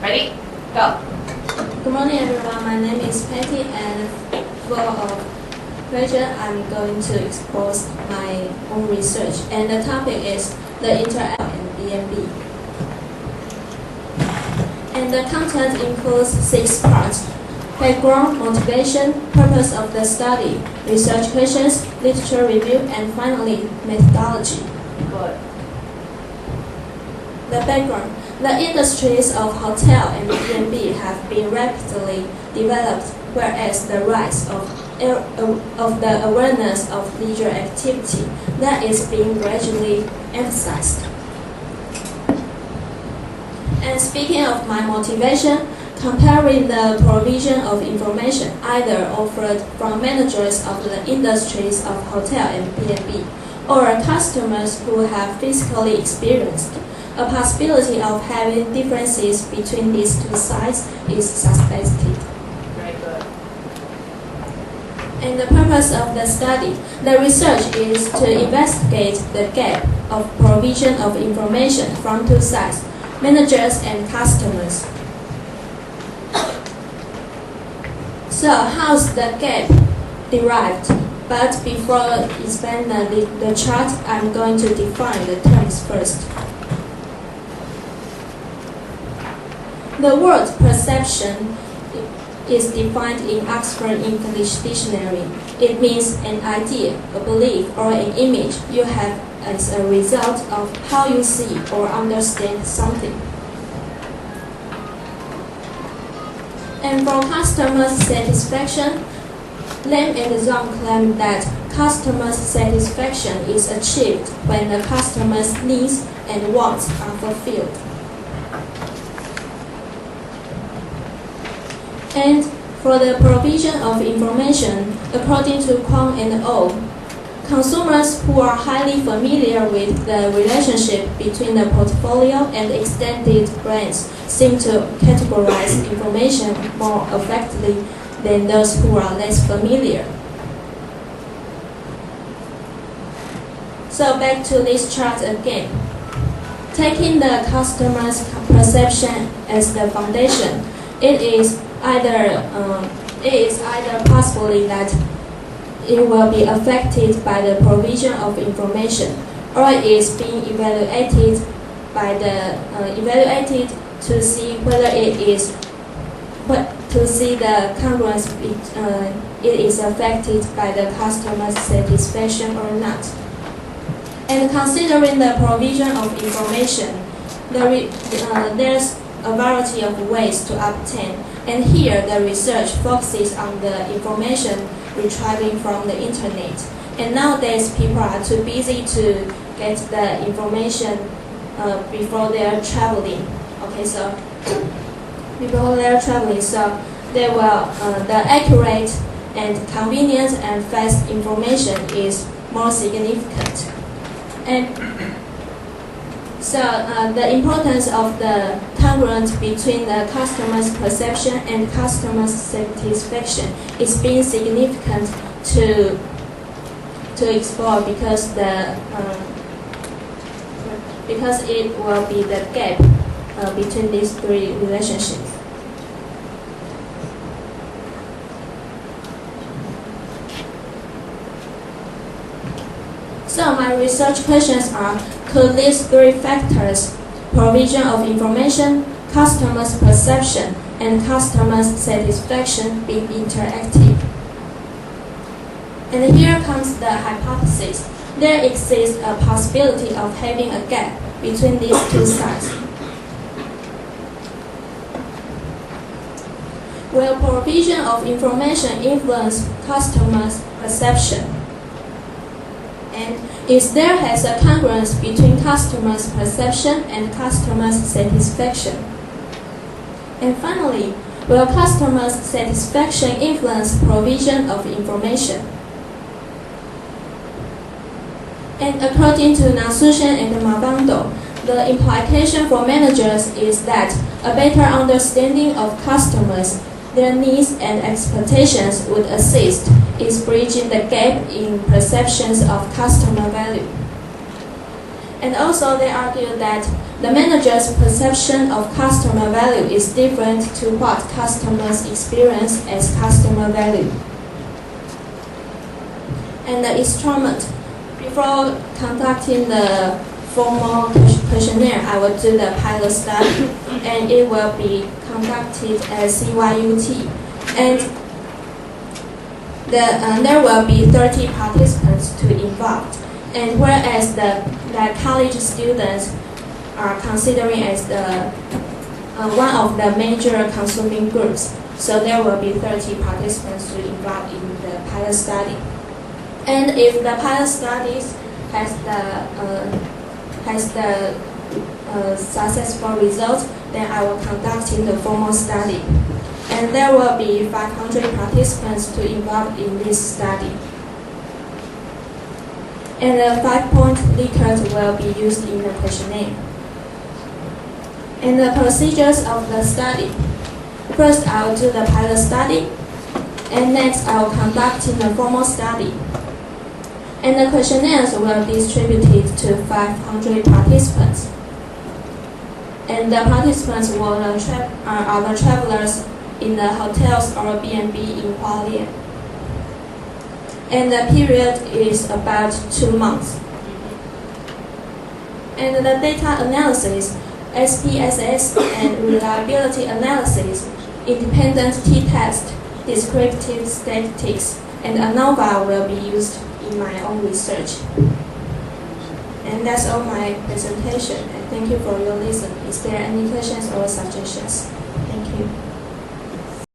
Ready? Go. Good morning, everyone. My name is Patty, and full of pleasure, I'm going to expose my own research. And the topic is the interaction and BNB. And the content includes 6 parts: background, motivation, purpose of the study, research questions, literature review, and finally, methodology. Good. The background. The industries of hotel and B&B have been rapidly developed, whereas the rise of the awareness of leisure activity that is being gradually emphasized. And speaking of my motivation, comparing the provision of information either offered from managers of the industries of hotel and B&B or customers who have physically experienced a possibility of having differences between these two sides is suspected. Very good. And the purpose of the study, the research is to investigate the gap of provision of information from two sides, managers and customers. So how's the gap derived? But before expanding the chart, I'm going to define the terms first. The word perception is defined in Oxford English Dictionary. It means an idea, a belief, or an image you have as a result of how you see or understand something. And for customer satisfaction, Lam and Zhang claim that customer satisfaction is achieved when the customer's needs and wants are fulfilled. And for the provision of information, according to Kwong and O, consumers who are highly familiar with the relationship between the portfolio and extended brands seem to categorize information more effectively than those who are less familiar. So back to this chart again. Taking the customer's perception as the foundation, it is either possibly that it will be affected by the provision of information, or it is being evaluated to see whether the congruence it is affected by the customer's satisfaction or not. And considering the provision of information, there's a variety of ways to obtain. And here, the research focuses on the information retrieving from the internet. And nowadays, people are too busy to get the information before they're traveling. Okay, so before they're traveling, so they will the accurate and convenient and fast information is more significant. And so the importance of the congruence between the customer's perception and customer's satisfaction is being significant to explore because it will be the gap between these three relationships. So my research questions are: could these three factors, provision of information, customer's perception, and customer's satisfaction, be interactive? And here comes the hypothesis. There exists a possibility of having a gap between these two sides. Will provision of information influence customer's perception? And is there has a congruence between customer's perception and customer's satisfaction? And finally, will customer's satisfaction influence provision of information? And according to Nasushan and Mabando, the implication for managers is that a better understanding of customers, their needs and expectations would assist in bridging the gap in perceptions of customer value. And also they argue that The manager's perception of customer value is different to what customers experience as customer value. And the instrument. Before conducting the formal questionnaire, I will do the pilot study, and it will be conducted as CYUT. And there will be 30 participants to involved. And whereas the college students are considering as the one of the major consuming groups, so there will be 30 participants to involve in the pilot study. And if the pilot studies has the successful results, then I will conduct in the formal study. And there will be 500 participants to involve in this study. And the 5-point Likert will be used in the questionnaire. And the procedures of the study. First, I will do the pilot study, and next I will conduct in the formal study. And the questionnaires will be distributed to 500 participants. And the participants are the travelers in the hotels or B&B in Hualien. And the period is about 2 months. And the data analysis, SPSS, and reliability analysis, independent t-test, descriptive statistics, and ANOVA will be used in my own research. And that's all my presentation. And thank you for your listen. Is there any questions or suggestions? Thank you.